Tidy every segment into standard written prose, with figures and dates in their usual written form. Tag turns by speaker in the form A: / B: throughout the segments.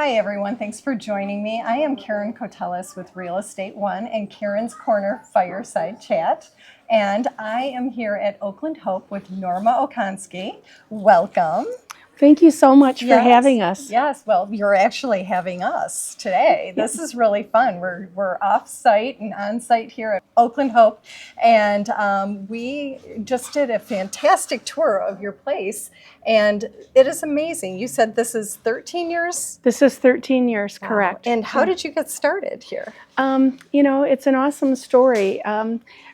A: Hi everyone, thanks for joining me. I am Caron with Real Estate One and Karen's Corner Fireside Chat. And I am here at Oakland Hope with Norma Okonski. Welcome.
B: Thank you so much for having us.
A: Yes, well, you're actually having us today. This is really fun. We're off-site and on-site here at Oakland Hope, and we just did a fantastic tour of your place, and it is amazing. You said this is 13 years?
B: This is 13 years, correct.
A: And how did you get started here?
B: It's an awesome story.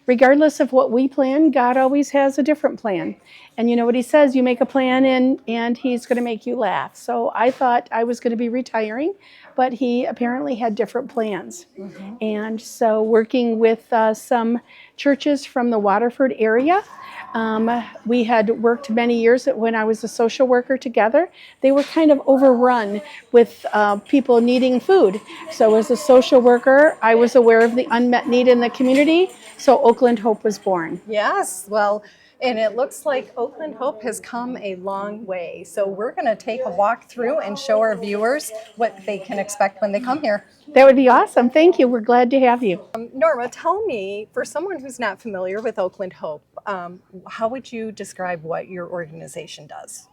B: Regardless of what we plan, God always has a different plan. And you know what he says, you make a plan and he's going to make you laugh. So I thought I was going to be retiring, but he apparently had different plans. Mm-hmm. And so working with some churches from the Waterford area, we had worked many years when I was a social worker together. They were kind of overrun with people needing food. So as a social worker, I was aware of the unmet need in the community. So Oakland Hope was born.
A: Yes, well, and it looks like Oakland Hope has come a long way. So we're going to take a walk through and show our viewers what they can expect when they come here.
B: That would be awesome. Thank you. We're glad to have you.
A: Norma, tell me, for someone who's not familiar with Oakland Hope, how would you describe what your organization does?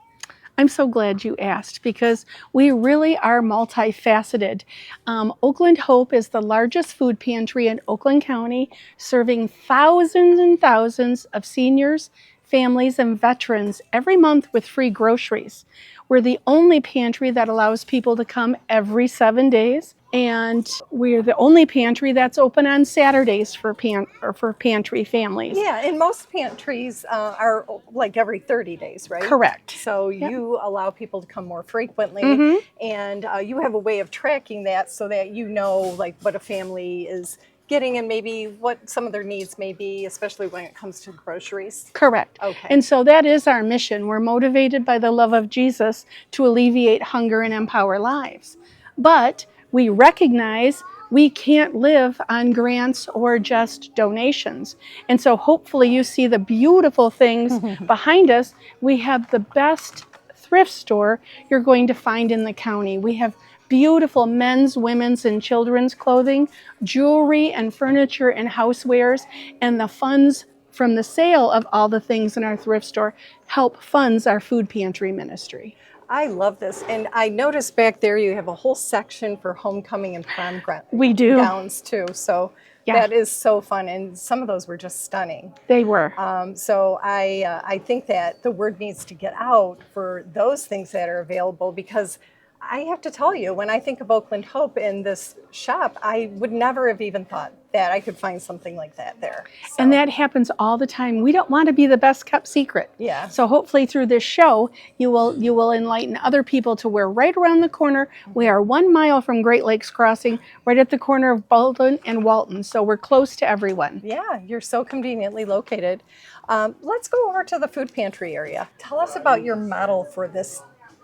B: I'm so glad you asked because we really are multifaceted. Oakland Hope is the largest food pantry in Oakland County, serving thousands and thousands of seniors, families, and veterans every month with free groceries. We're the only pantry that allows people to come every 7 days. And we're the only pantry that's open on Saturdays for pantry families.
A: Yeah, and most pantries are like every 30 days, right?
B: Correct.
A: So you allow people to come more frequently, mm-hmm. and you have a way of tracking that so that you know like what a family is getting and maybe what some of their needs may be, especially when it comes to groceries.
B: Correct.
A: Okay.
B: And so that is our mission. We're motivated by the love of Jesus to alleviate hunger and empower lives. But we recognize we can't live on grants or just donations. And so hopefully you see the beautiful things behind us. We have the best thrift store you're going to find in the county. We have beautiful men's, women's, and children's clothing, jewelry and furniture and housewares, and the funds from the sale of all the things in our thrift store help funds our food pantry ministry.
A: I love this. And I noticed back there you have a whole section for homecoming and prom
B: we do.
A: gowns too. So yeah. That is so fun. And some of those were just stunning.
B: They were.
A: So I think that the word needs to get out for those things that are available, because I have to tell you, when I think of Oakland Hope in this shop, I would never have even thought that I could find something like that there. So.
B: And that happens all the time. We don't want to be the best kept secret.
A: Yeah.
B: So hopefully through this show, you will enlighten other people to where right around the corner, we are 1 mile from Great Lakes Crossing, right at the corner of Baldwin and Walton. So we're close to everyone.
A: Yeah, you're so conveniently located. Let's go over to the food pantry area. Tell us about your model for this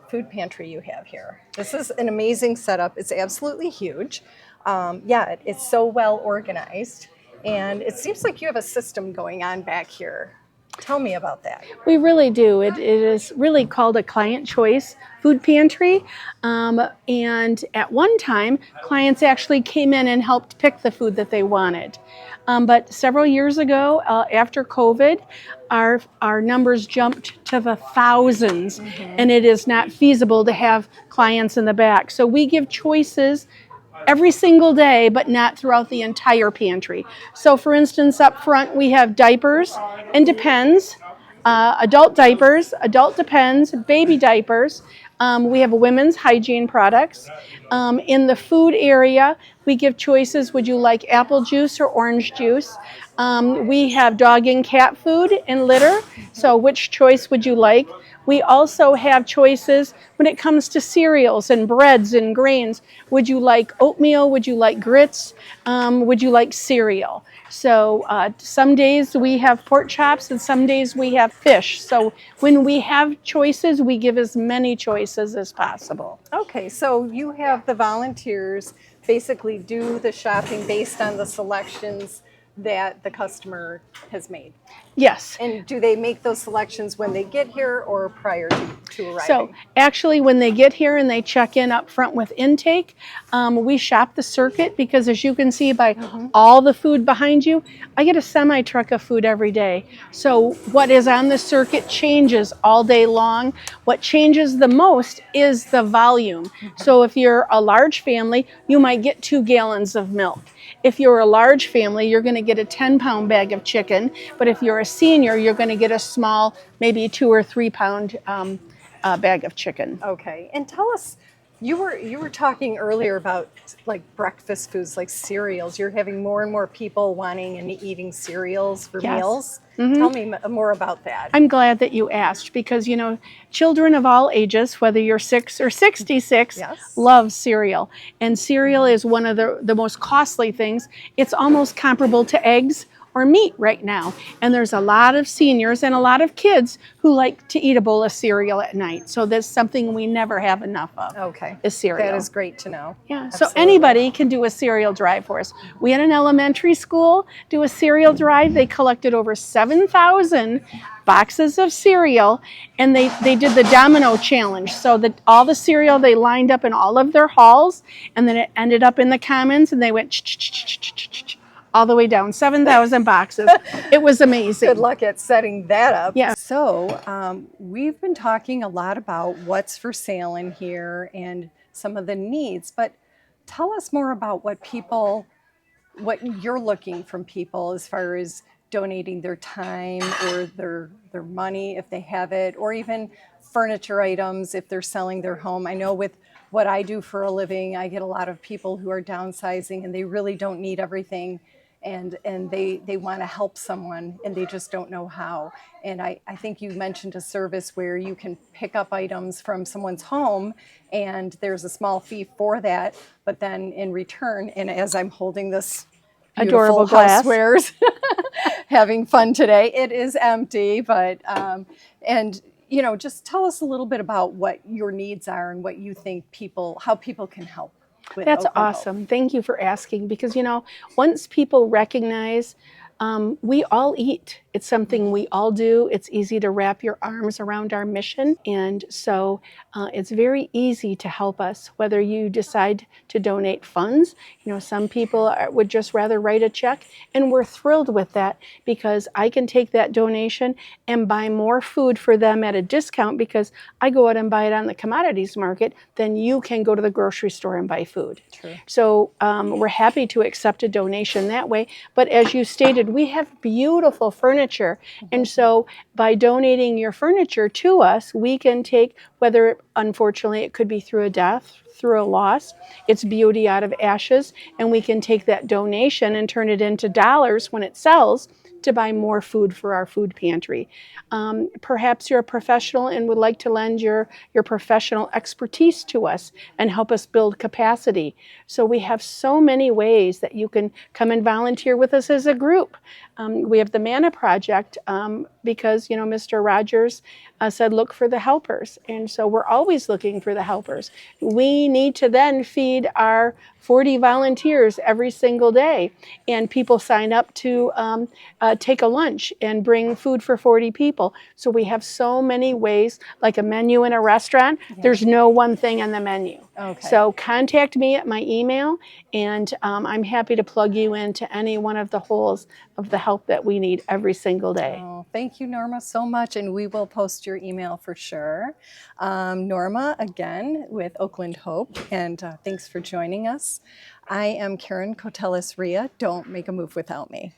A: food pantry you have here. This is an amazing setup. It's absolutely huge. It's so well organized, and it seems like you have a system going on back here. Tell me about that.
B: We really do. It is really called a client choice food pantry. And at one time, clients actually came in and helped pick the food that they wanted. But several years ago, after COVID, our numbers jumped to the thousands, mm-hmm. and it is not feasible to have clients in the back. So we give choices every single day, but not throughout the entire pantry. So for instance, up front, we have diapers and Depends, adult diapers, adult Depends, baby diapers. We have women's hygiene products. In the food area, we give choices. Would you like apple juice or orange juice? We have dog and cat food and litter. So which choice would you like? We also have choices when it comes to cereals and breads and grains. Would you like oatmeal? Would you like grits? Would you like cereal? So some days we have pork chops and some days we have fish. So when we have choices, we give as many choices as possible.
A: Okay, so you have the volunteers basically do the shopping based on the selections that the customer has made.
B: Yes.
A: And do they make those selections when they get here or prior to arriving?
B: So actually, when they get here and they check in up front with intake, we shop the circuit because, as you can see by all the food behind you, I get a semi-truck of food every day. So what is on the circuit changes all day long. What changes the most is the volume. So if you're a large family, you might get 2 gallons of milk. If you're a large family, you're going to get a 10-pound bag of chicken. But if you're a senior, you're going to get a small, maybe 2 or 3 pound bag of chicken.
A: Okay, and tell us, you were talking earlier about like breakfast foods, like cereals. You're having more and more people wanting and eating cereals for
B: Yes.
A: meals. Tell me more about that.
B: I'm glad that you asked because, children of all ages, whether you're 6 or 66,
A: Yes.
B: love cereal. And cereal is one of the most costly things. It's almost comparable to eggs or meat right now. And there's a lot of seniors and a lot of kids who like to eat a bowl of cereal at night. So that's something we never have enough of.
A: Okay,
B: is cereal.
A: that is great to know.
B: Yeah,
A: Absolutely.
B: so anybody can do a cereal drive for us. We had an elementary school do a cereal drive. They collected over 7,000 boxes of cereal, and they did the domino challenge. So that all the cereal they lined up in all of their halls, and then it ended up in the commons, and they went all the way down 7,000 boxes. It was amazing.
A: Good luck at setting that up.
B: Yeah.
A: So we've been talking a lot about what's for sale in here and some of the needs, but tell us more about what you're looking from people as far as donating their time or their money if they have it, or even furniture items if they're selling their home. I know with what I do for a living, I get a lot of people who are downsizing and they really don't need everything, and they want to help someone and they just don't know how. And I think you mentioned a service where you can pick up items from someone's home and there's a small fee for that, but then in return, and as I'm holding this
B: Adorable
A: beautiful
B: glass.
A: housewares, having fun today, it is empty, but and just tell us a little bit about what your needs are and what you think how people can help with
B: That's
A: Oakland Hope.
B: awesome. Thank you for asking because, once people recognize we all eat. It's something we all do. It's easy to wrap your arms around our mission. And so it's very easy to help us, whether you decide to donate funds. Some people would just rather write a check, and we're thrilled with that because I can take that donation and buy more food for them at a discount because I go out and buy it on the commodities market, then you can go to the grocery store and buy food.
A: True.
B: So we're happy to accept a donation that way. But as you stated, we have beautiful furniture. And so by donating your furniture to us, we can take, whether unfortunately it could be through a death, through a loss, it's beauty out of ashes, and we can take that donation and turn it into dollars when it sells to buy more food for our food pantry. Perhaps you're a professional and would like to lend your professional expertise to us and help us build capacity. So we have so many ways that you can come and volunteer with us as a group. We have the Manna Project because, Mr. Rogers said, look for the helpers. And so we're always looking for the helpers. We need to then feed our 40 volunteers every single day. And people sign up to take a lunch and bring food for 40 people. So we have so many ways, like a menu in a restaurant. Yeah. There's no one thing on the menu. Okay. So contact me at my email, and I'm happy to plug you into any one of the holes of the help that we need every single day.
A: Oh, thank you, Norma, so much. And we will post your email for sure. Norma, again, with Oakland Hope, and thanks for joining us. I am Caron Cotelis-Ria. Don't make a move without me.